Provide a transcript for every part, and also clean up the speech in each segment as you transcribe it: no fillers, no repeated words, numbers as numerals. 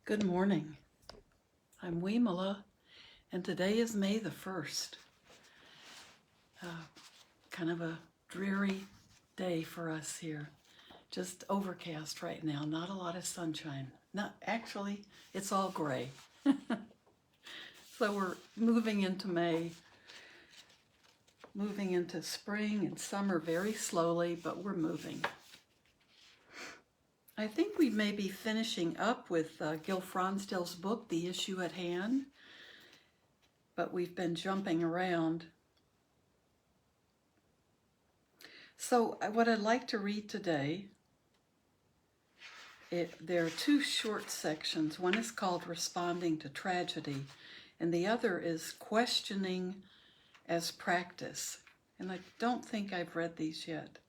Good morning. I'm Vimala, and today is May the 1st. Kind of a dreary day for us here. Just overcast right now, not a lot of sunshine. Actually, it's all gray. So we're moving into May, moving into spring and summer very slowly, but we're moving. I think we may be finishing up with Gil Fronsdale's book, The Issue at Hand, but we've been jumping around. So what I'd like to read today, there are two short sections. One is called Responding to Tragedy, and the other is Questioning as Practice. And I don't think I've read these yet.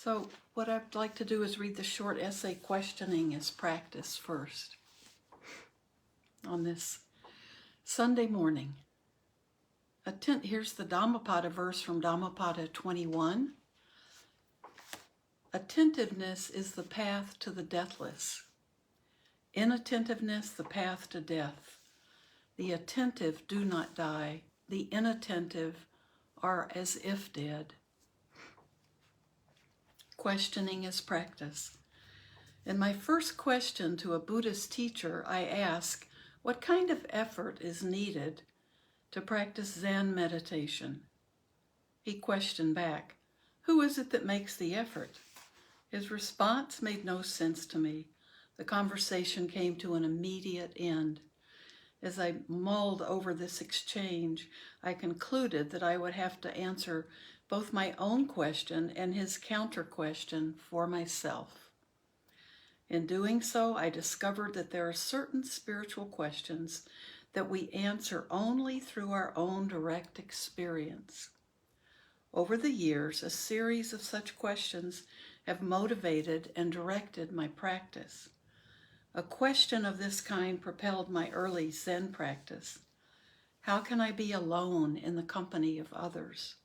So what I'd like to do is read the short essay Questioning as Practice first. On this Sunday morning. Here's the Dhammapada verse from Dhammapada 21. Attentiveness is the path to the deathless. Inattentiveness, the path to death. The attentive do not die. The inattentive are as if dead. Questioning as practice. In my first question to a Buddhist teacher, I ask, what kind of effort is needed to practice Zen meditation? He questioned back, who is it that makes the effort? His response made no sense to me. The conversation came to an immediate end. As I mulled over this exchange, I concluded that I would have to answer both my own question and his counter question for myself. In doing so, I discovered that there are certain spiritual questions that we answer only through our own direct experience. Over the years, a series of such questions have motivated and directed my practice. A question of this kind propelled my early Zen practice. How can I be alone in the company of others?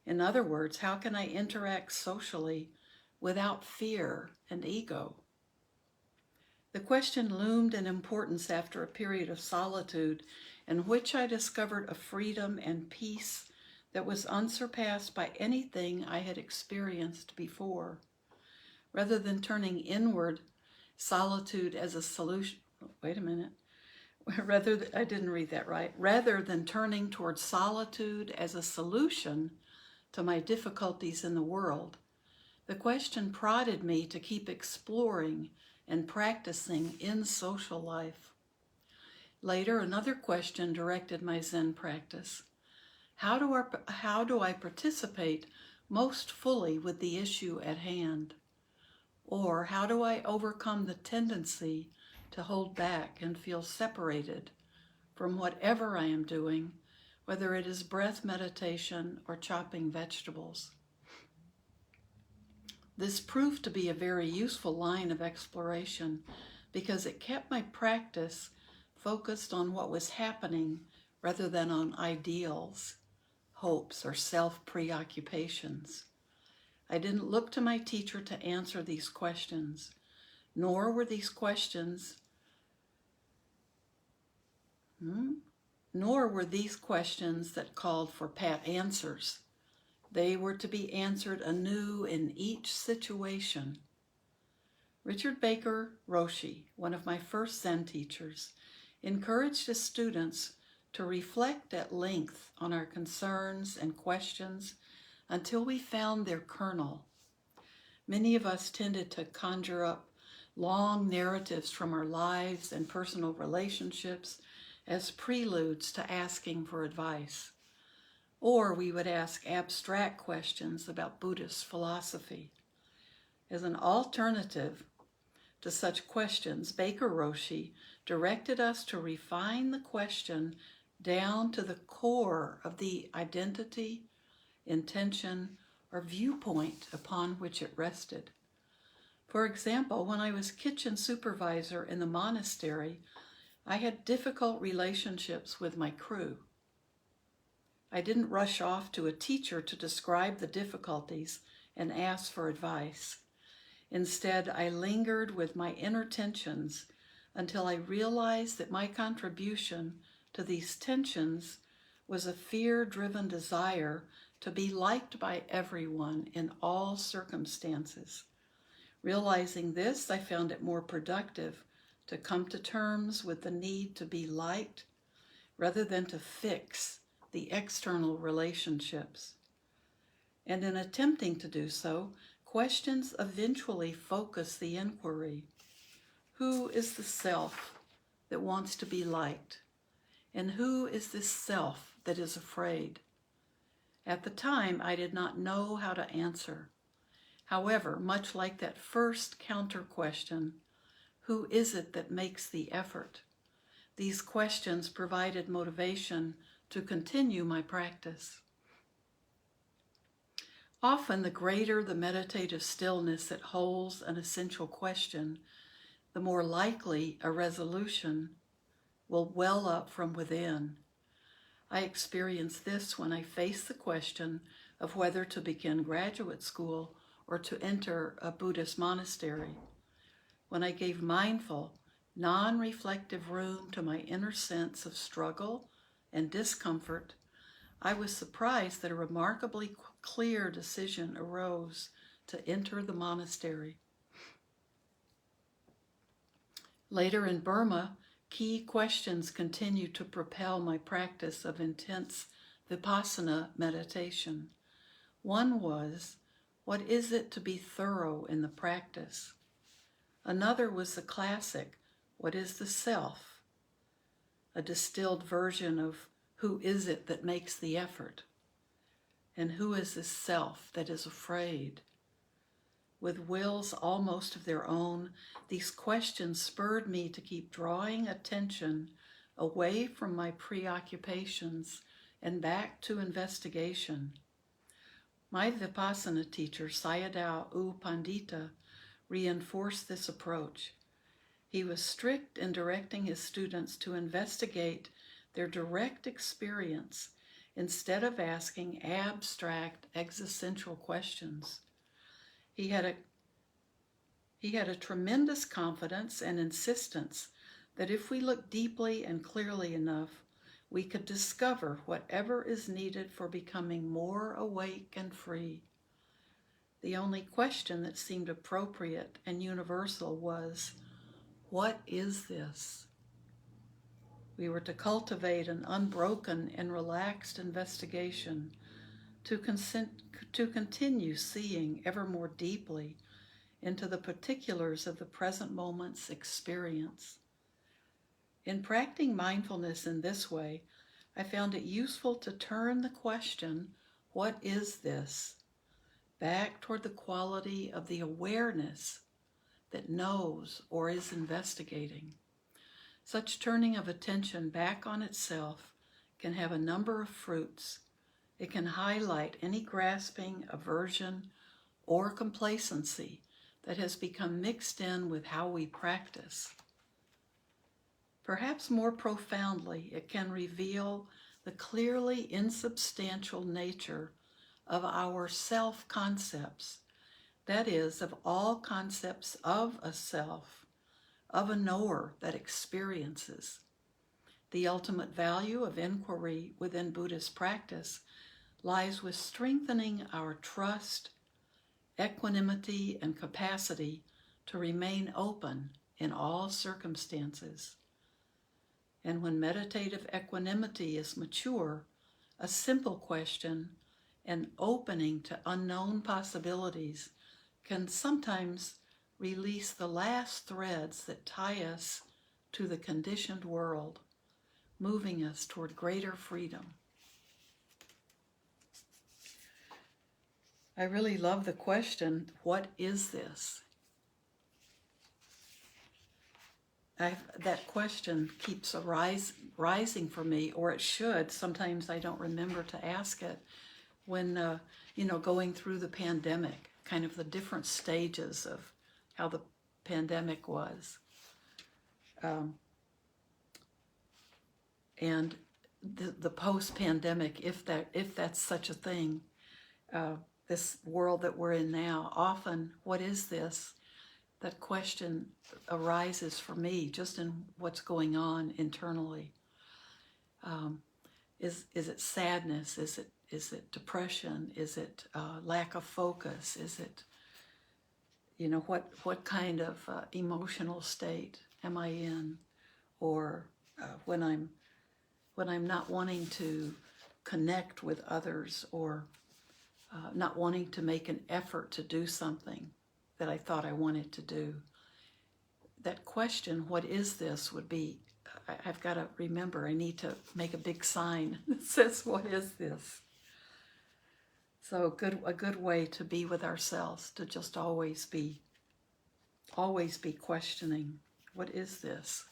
In other words, how can I interact socially without fear and ego? The question loomed in importance after a period of solitude in which I discovered a freedom and peace that was unsurpassed by anything I had experienced before. Rather than turning inward, solitude as a solution. Rather than turning towards solitude as a solution to my difficulties in the world, the question prodded me to keep exploring and practicing in social life. Later, another question directed my Zen practice. How do I participate most fully with the issue at hand? Or how do I overcome the tendency to hold back and feel separated from whatever I am doing, whether it is breath meditation or chopping vegetables? This proved to be a very useful line of exploration because it kept my practice focused on what was happening rather than on ideals, hopes, or self-preoccupations. I didn't look to my teacher to answer these questions, nor were these questions that called for pat answers. They were to be answered anew in each situation. Richard Baker Roshi, one of my first Zen teachers, encouraged his students to reflect at length on our concerns and questions until we found their kernel. Many of us tended to conjure up long narratives from our lives and personal relationships as preludes to asking for advice. Or we would ask abstract questions about Buddhist philosophy. As an alternative to such questions, Baker Roshi directed us to refine the question down to the core of the identity, intention, or viewpoint upon which it rested. For example, when I was kitchen supervisor in the monastery, I had difficult relationships with my crew. I didn't rush off to a teacher to describe the difficulties and ask for advice. Instead, I lingered with my inner tensions until I realized that my contribution to these tensions was a fear-driven desire to be liked by everyone in all circumstances. Realizing this, I found it more productive to come to terms with the need to be liked rather than to fix the external relationships. And in attempting to do so, questions eventually focus the inquiry. Who is the self that wants to be liked? And who is this self that is afraid? At the time, I did not know how to answer. However, much like that first counter question, who is it that makes the effort? These questions provided motivation to continue my practice. Often, the greater the meditative stillness that holds an essential question, the more likely a resolution will well up from within. I experience this when I face the question of whether to begin graduate school or to enter a Buddhist monastery. When I gave mindful, non-reflective room to my inner sense of struggle and discomfort, I was surprised that a remarkably clear decision arose to enter the monastery. Later in Burma, key questions continued to propel my practice of intense vipassana meditation. One was, what is it to be thorough in the practice? Another was the classic, what is the self? A distilled version of who is it that makes the effort? And who is this self that is afraid? With wills almost of their own, these questions spurred me to keep drawing attention away from my preoccupations and back to investigation. My Vipassana teacher, Sayadaw U Pandita, reinforced this approach. He was strict in directing his students to investigate their direct experience instead of asking abstract existential questions. He had a tremendous confidence and insistence that if we look deeply and clearly enough, we could discover whatever is needed for becoming more awake and free. The only question that seemed appropriate and universal was, what is this? We were to cultivate an unbroken and relaxed investigation to continue seeing ever more deeply into the particulars of the present moment's experience. In practicing mindfulness in this way, I found it useful to turn the question, what is this, back toward the quality of the awareness that knows or is investigating. Such turning of attention back on itself can have a number of fruits. It can highlight any grasping, aversion, or complacency that has become mixed in with how we practice. Perhaps more profoundly, it can reveal the clearly insubstantial nature of our self-concepts, that is, of all concepts of a self, of a knower that experiences. The ultimate value of inquiry within Buddhist practice lies with strengthening our trust, equanimity, and capacity to remain open in all circumstances. And when meditative equanimity is mature, a simple question, an opening to unknown possibilities, can sometimes release the last threads that tie us to the conditioned world, moving us toward greater freedom. I really love the question, what is this? That question keeps rising for me, or it should. Sometimes I don't remember to ask it when, going through the pandemic, kind of the different stages of how the pandemic was. And the post-pandemic, if that's such a thing, this world that we're in now, often, what is this? that question arises for me just in what's going on internally. Is it sadness? Is it depression? Is it lack of focus? Is it, what kind of emotional state am I in? Or when I'm not wanting to connect with others, or not wanting to make an effort to do something that I thought I wanted to do. That question, what is this, would be, I've got to remember, I need to make a big sign that says, what is this? So a good way to be with ourselves, to just always be questioning, what is this?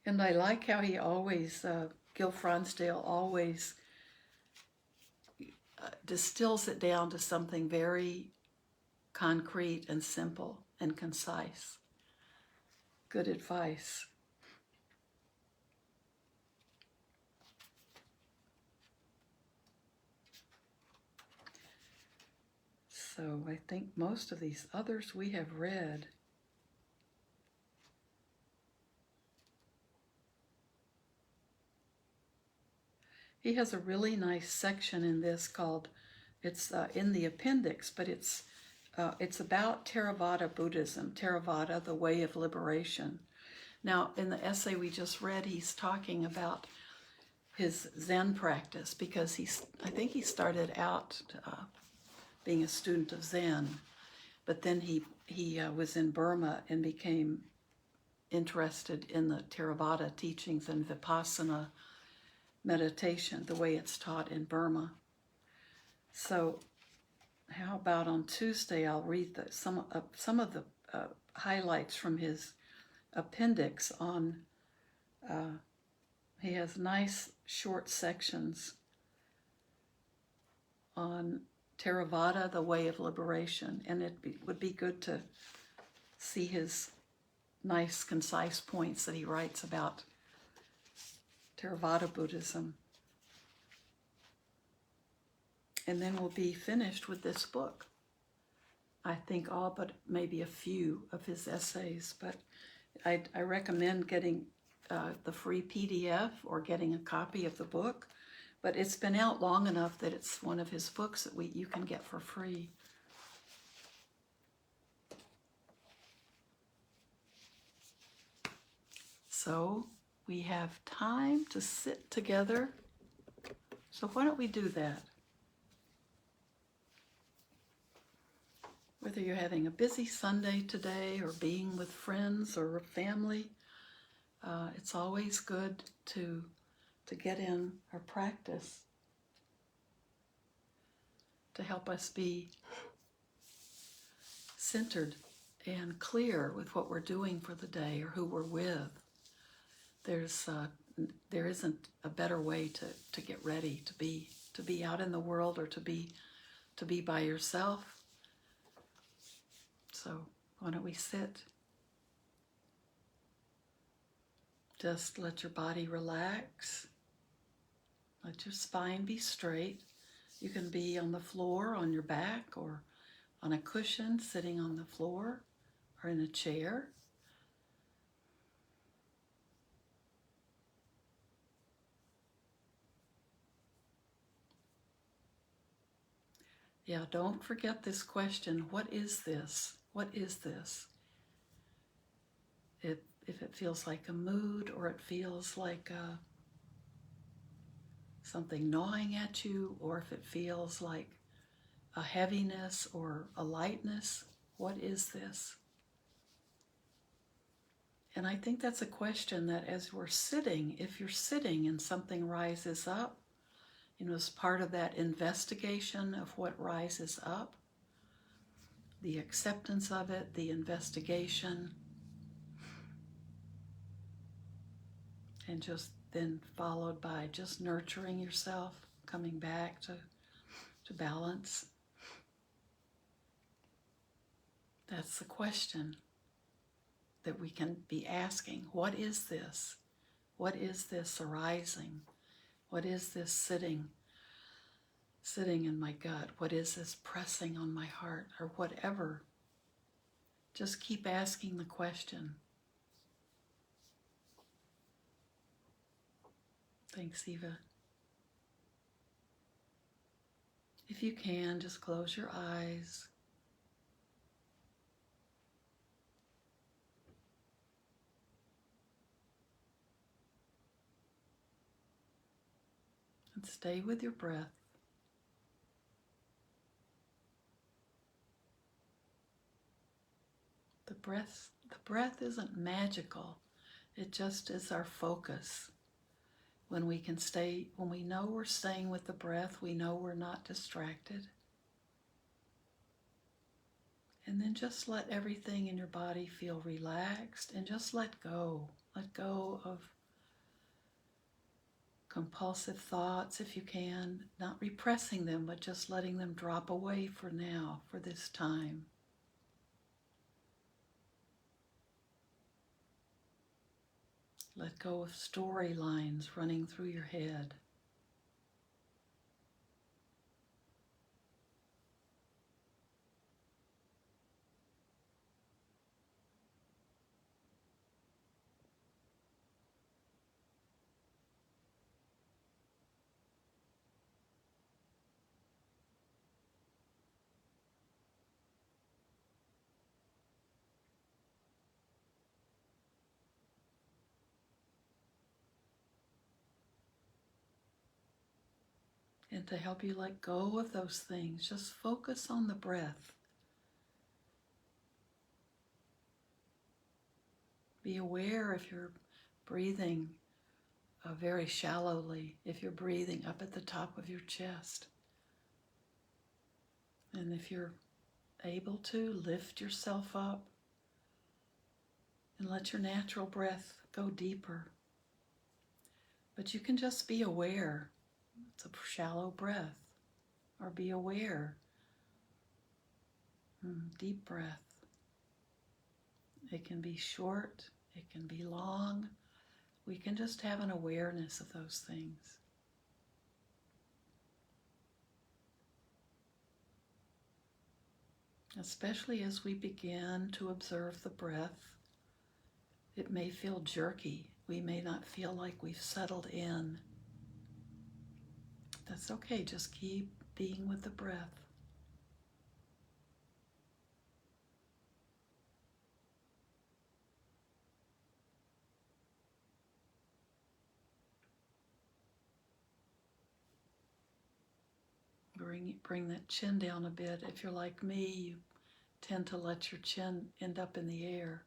And I like how he always, Gil Fronsdale always distills it down to something very concrete and simple and concise. Good advice. So I think most of these others we have read. He has a really nice section in this called, it's in the appendix, but it's about Theravada Buddhism, Theravada, the way of liberation. Now, in the essay we just read, he's talking about his Zen practice, because I think he started out being a student of Zen, but then he was in Burma and became interested in the Theravada teachings and Vipassana meditation, the way it's taught in Burma. So how about on Tuesday I'll read some of the highlights from his appendix on, he has nice short sections on Theravada, the way of liberation, and would be good to see his nice concise points that he writes about Theravada Buddhism. And then we'll be finished with this book. I think all but maybe a few of his essays, but I recommend getting the free PDF or getting a copy of the book. But it's been out long enough that it's one of his books that you can get for free. So we have time to sit together. So why don't we do that? Whether you're having a busy Sunday today or being with friends or family, it's always good to get in our practice to help us be centered and clear with what we're doing for the day or who we're with. There isn't a better way to get ready to be out in the world, or to be by yourself. So why don't we sit? Just let your body relax. Let your spine be straight. You can be on the floor, on your back, or on a cushion, sitting on the floor, or in a chair. Yeah, don't forget this question, what is this? What is this? If it feels like a mood, or it feels like something gnawing at you, or if it feels like a heaviness or a lightness, what is this? And I think that's a question that as we're sitting, if you're sitting and something rises up, as part of that investigation of what rises up, the acceptance of it, the investigation, and just then followed by just nurturing yourself, coming back to balance. That's the question that we can be asking. What is this? What is this arising? What is this sitting? sitting in my gut? What is this pressing on my heart, or whatever? Just keep asking the question. Thanks, Eva. If you can, just close your eyes. And stay with your breath. The breath isn't magical. It just is our focus. When we know we're staying with the breath, we know we're not distracted. And then just let everything in your body feel relaxed and just let go. Let go of compulsive thoughts if you can, not repressing them, but just letting them drop away for now, for this time. Let go of storylines running through your head. And to help you let go of those things, just focus on the breath. Be aware if you're breathing very shallowly, if you're breathing up at the top of your chest. And if you're able to, lift yourself up and let your natural breath go deeper. But you can just be aware. It's a shallow breath. Or be aware. Deep breath. It can be short. It can be long. We can just have an awareness of those things. Especially as we begin to observe the breath, it may feel jerky. We may not feel like we've settled in. That's okay. Just keep being with the breath. Bring that chin down a bit. If you're like me, you tend to let your chin end up in the air.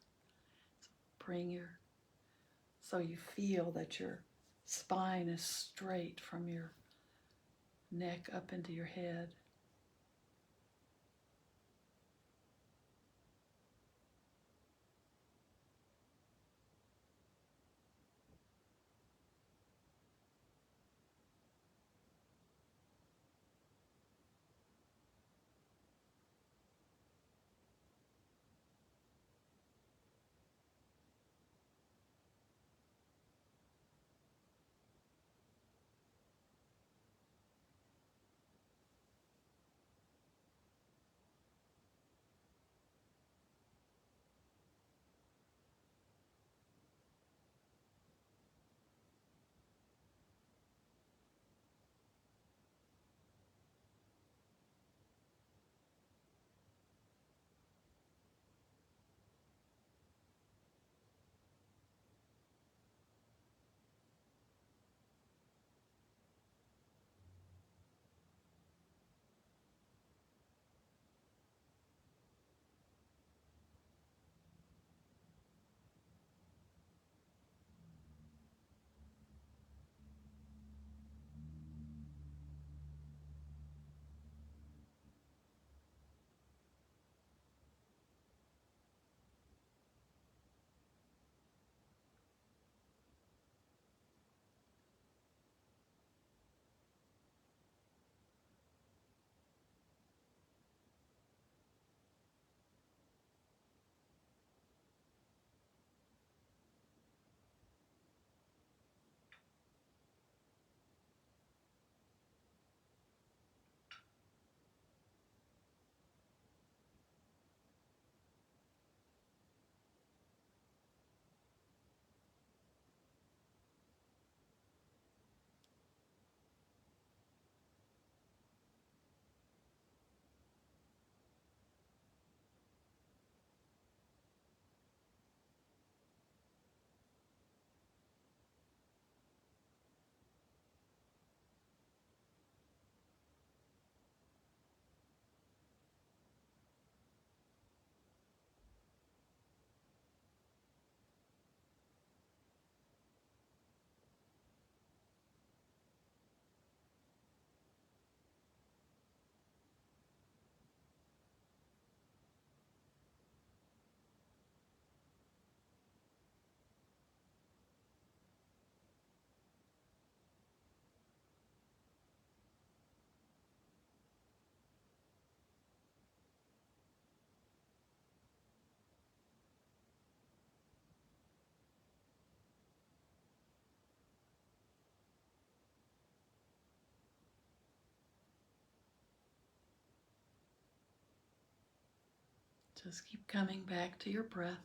So you feel that your spine is straight from your neck up into your head. Just keep coming back to your breath.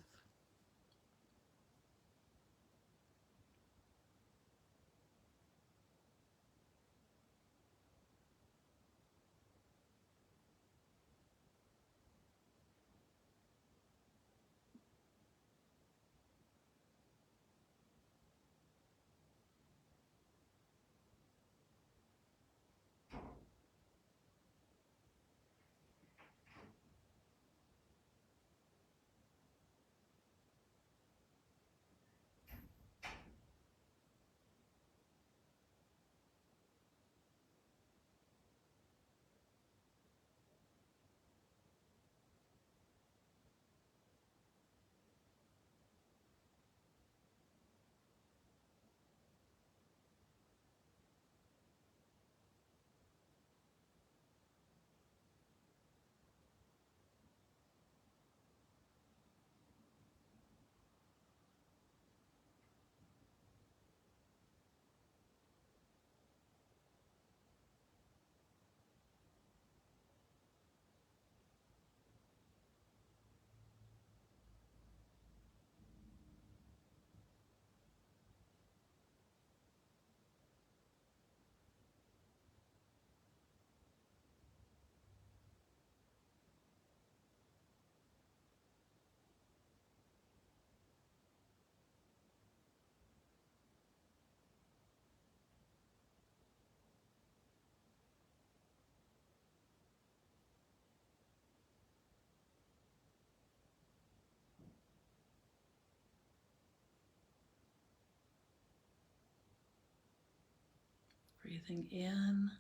Breathing in,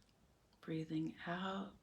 breathing out.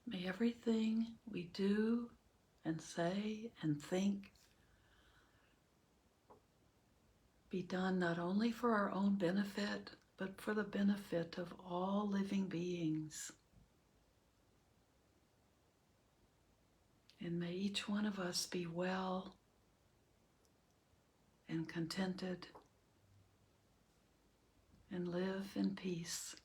May everything we do and say and think be done not only for our own benefit, but for the benefit of all living beings. And may each one of us be well and contented and live in peace.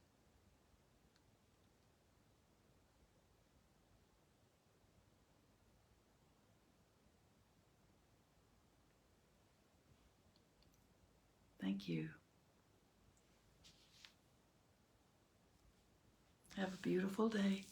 Thank you. Have a beautiful day.